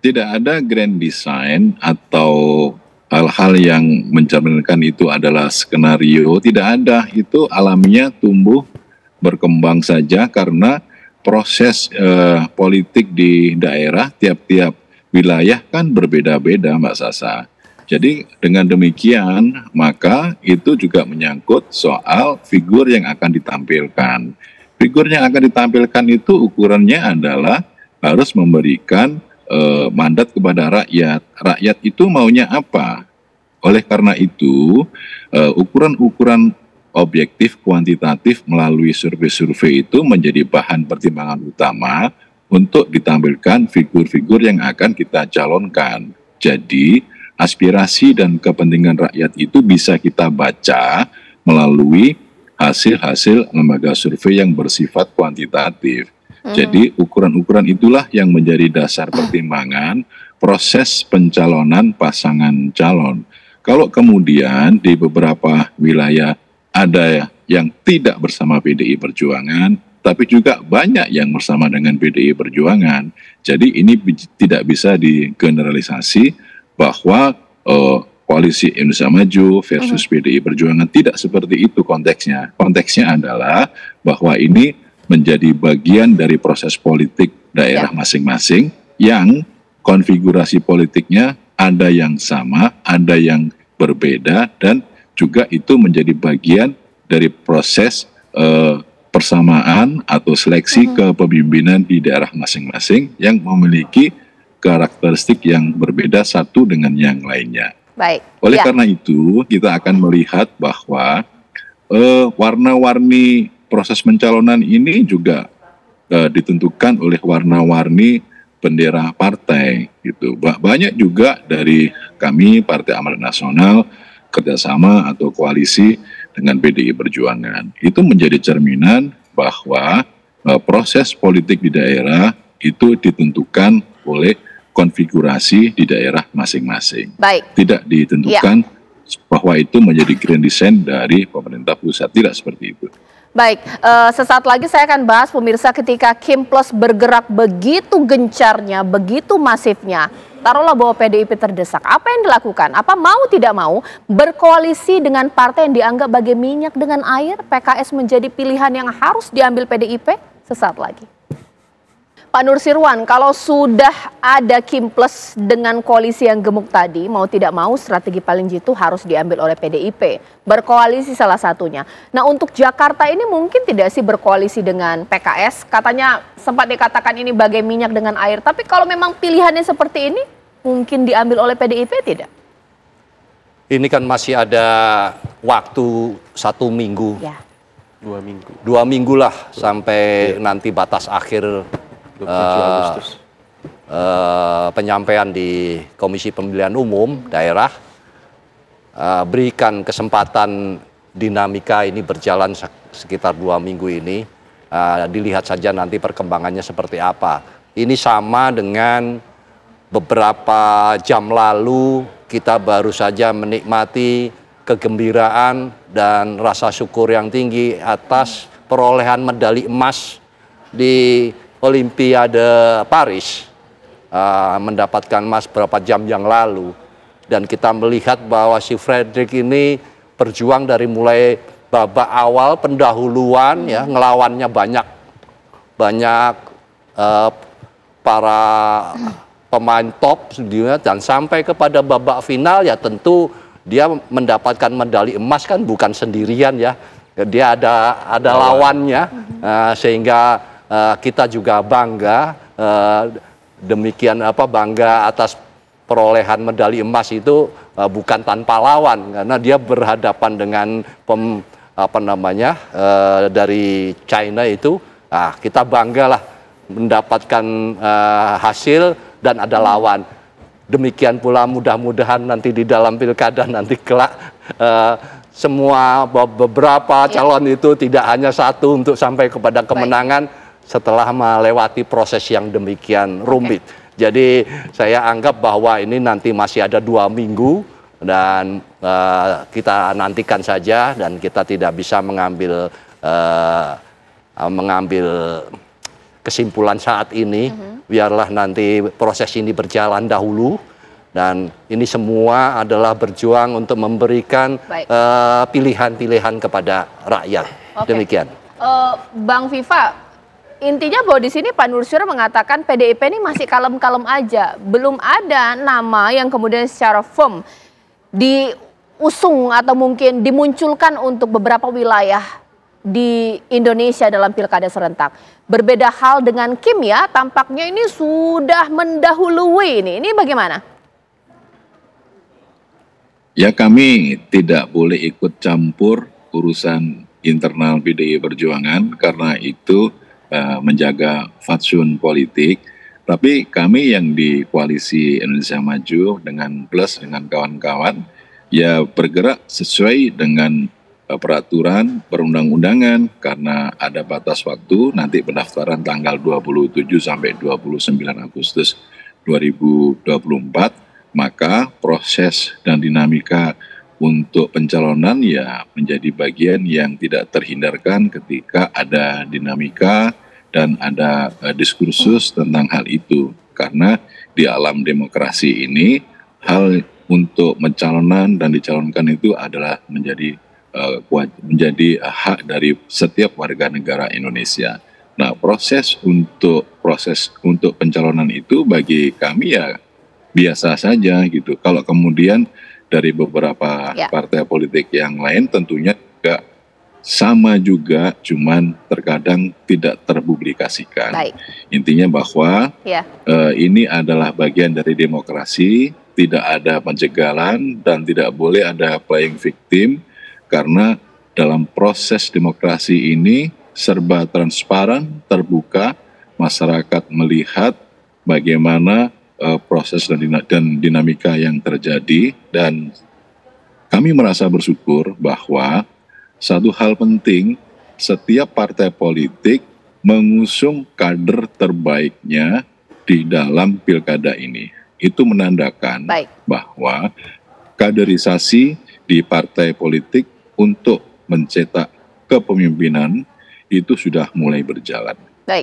tidak ada grand design atau hal-hal yang mencerminkan itu adalah skenario, tidak ada. Itu alamiah tumbuh berkembang saja karena proses politik di daerah tiap-tiap wilayah kan berbeda-beda, Mbak Sasa. Jadi dengan demikian maka itu juga menyangkut soal figur yang akan ditampilkan. Figur yang akan ditampilkan itu ukurannya adalah harus memberikan mandat kepada rakyat. Rakyat itu maunya apa? Oleh karena itu, ukuran-ukuran objektif kuantitatif melalui survei-survei itu menjadi bahan pertimbangan utama untuk ditampilkan figur-figur yang akan kita calonkan. Jadi, aspirasi dan kepentingan rakyat itu bisa kita baca melalui hasil-hasil lembaga survei yang bersifat kuantitatif. Jadi ukuran-ukuran itulah yang menjadi dasar pertimbangan proses pencalonan pasangan calon. Kalau kemudian di beberapa wilayah ada yang tidak bersama PDI Perjuangan, tapi juga banyak yang bersama dengan PDI Perjuangan. Jadi ini tidak bisa digeneralisasi bahwa koalisi Indonesia Maju versus PDI Perjuangan, tidak seperti itu konteksnya. Konteksnya adalah bahwa ini menjadi bagian dari proses politik daerah masing-masing yang konfigurasi politiknya ada yang sama, ada yang berbeda, dan juga itu menjadi bagian dari proses persamaan atau seleksi kepemimpinan di daerah masing-masing yang memiliki karakteristik yang berbeda satu dengan yang lainnya. Baik. Oleh karena itu, kita akan melihat bahwa warna-warni proses pencalonan ini juga ditentukan oleh warna-warni bendera partai. Gitu. Banyak juga dari kami Partai Amanat Nasional kerjasama atau koalisi dengan PDI Perjuangan. Itu menjadi cerminan bahwa proses politik di daerah itu ditentukan oleh konfigurasi di daerah masing-masing. Baik. Tidak ditentukan bahwa itu menjadi grand design dari pemerintah pusat. Tidak seperti itu. Baik, sesaat lagi saya akan bahas pemirsa ketika Kim Plus bergerak begitu gencarnya, begitu masifnya. Taruhlah bahwa PDIP terdesak. Apa yang dilakukan? Apa mau tidak mau berkoalisi dengan partai yang dianggap bagai minyak dengan air? PKS menjadi pilihan yang harus diambil PDIP? Sesaat lagi. Pak Nursirwan, kalau sudah ada Kim Plus dengan koalisi yang gemuk tadi, mau tidak mau strategi paling jitu harus diambil oleh PDIP. Berkoalisi salah satunya. Nah, untuk Jakarta ini mungkin tidak sih berkoalisi dengan PKS? Katanya sempat dikatakan ini bagai minyak dengan air. Tapi kalau memang pilihannya seperti ini, mungkin diambil oleh PDIP tidak? Ini kan masih ada waktu 1 minggu. Ya. 2 minggu. 2 minggu lah sampai nanti batas akhir penyampaian di Komisi Pemilihan Umum Daerah. Berikan kesempatan dinamika ini berjalan sekitar 2 minggu ini. Dilihat saja nanti perkembangannya seperti apa. Ini sama dengan beberapa jam lalu kita baru saja menikmati kegembiraan dan rasa syukur yang tinggi atas perolehan medali emas di Olimpiade Paris, mendapatkan emas beberapa jam yang lalu. Dan kita melihat bahwa si Fredrik ini berjuang dari mulai babak awal pendahuluan, ya, ngelawannya banyak para pemain top dan sampai kepada babak final, ya tentu dia mendapatkan medali emas kan bukan sendirian, ya. Dia ada lawannya, sehingga kita juga bangga, demikian bangga atas perolehan medali emas itu bukan tanpa lawan, karena dia berhadapan dengan dari China itu. Kita banggalah mendapatkan hasil dan ada lawan. Demikian pula mudah-mudahan nanti di dalam pilkada nanti kelak semua beberapa calon itu tidak hanya satu untuk sampai kepada kemenangan setelah melewati proses yang demikian rumit. Jadi saya anggap bahwa ini nanti masih ada 2 minggu dan kita nantikan saja, dan kita tidak bisa mengambil kesimpulan saat ini. Biarlah nanti proses ini berjalan dahulu. Dan ini semua adalah berjuang untuk memberikan pilihan-pilihan kepada rakyat. Demikian. Bang Viva, intinya bahwa di sini Pak Nur Syirah mengatakan PDIP ini masih kalem-kalem aja. Belum ada nama yang kemudian secara firm diusung atau mungkin dimunculkan untuk beberapa wilayah di Indonesia dalam pilkada serentak. Berbeda hal dengan Kim ya, tampaknya ini sudah mendahului ini. Ini bagaimana? Ya, kami tidak boleh ikut campur urusan internal PDI Perjuangan karena itu menjaga fatsun politik. Tapi kami yang di Koalisi Indonesia Maju dengan Plus dengan kawan-kawan ya bergerak sesuai dengan peraturan perundang-undangan karena ada batas waktu nanti pendaftaran tanggal 27 sampai 29 Agustus 2024. Maka proses dan dinamika untuk pencalonan ya menjadi bagian yang tidak terhindarkan ketika ada dinamika dan ada diskursus tentang hal itu. Karena di alam demokrasi ini hal untuk mencalonan dan dicalonkan itu adalah menjadi hak dari setiap warga negara Indonesia. Nah, proses untuk pencalonan itu bagi kami ya biasa saja gitu. Kalau kemudian dari beberapa partai politik yang lain tentunya juga sama juga, cuman terkadang tidak terpublikasikan. Intinya bahwa ini adalah bagian dari demokrasi, tidak ada penjagalan dan tidak boleh ada playing victim karena dalam proses demokrasi ini serba transparan, terbuka, masyarakat melihat bagaimana proses dan dinamika yang terjadi, dan kami merasa bersyukur bahwa satu hal penting, setiap partai politik mengusung kader terbaiknya di dalam pilkada ini. Itu menandakan bahwa kaderisasi di partai politik untuk mencetak kepemimpinan itu sudah mulai berjalan.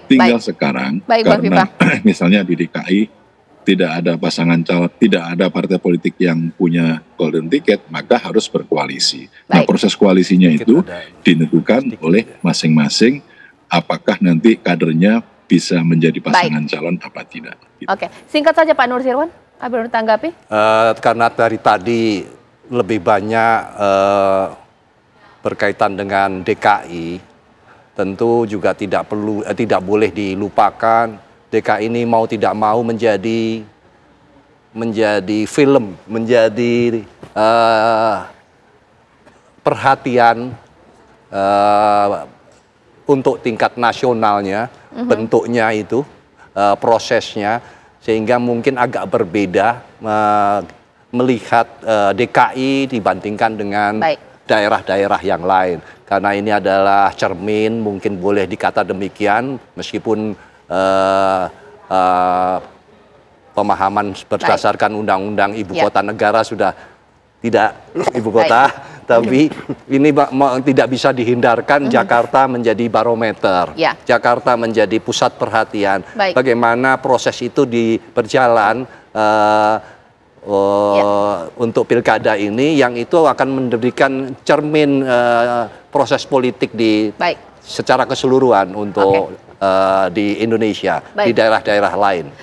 Tinggal sekarang karena misalnya di DKI tidak ada pasangan calon, tidak ada partai politik yang punya golden ticket, maka harus berkoalisi. Nah, proses koalisinya itu ditentukan oleh masing-masing apakah nanti kadernya bisa menjadi pasangan calon apa tidak. Gitu. Oke, singkat saja Pak Nur Syirwan, apa tanggapi? Karena dari tadi lebih banyak berkaitan dengan DKI, tentu juga tidak boleh dilupakan. DKI ini mau tidak mau menjadi film, menjadi perhatian untuk tingkat nasionalnya, bentuknya itu, prosesnya, sehingga mungkin agak berbeda melihat DKI dibandingkan dengan daerah-daerah yang lain. Karena ini adalah cermin, mungkin boleh dikata demikian, meskipun pemahaman berdasarkan undang-undang ibu kota negara sudah tidak ibu kota, tapi ini tidak bisa dihindarkan. Jakarta menjadi barometer, Jakarta menjadi pusat perhatian. Bagaimana proses itu berjalan untuk pilkada ini, yang itu akan memberikan cermin proses politik secara keseluruhan untuk di Indonesia, di daerah-daerah lain.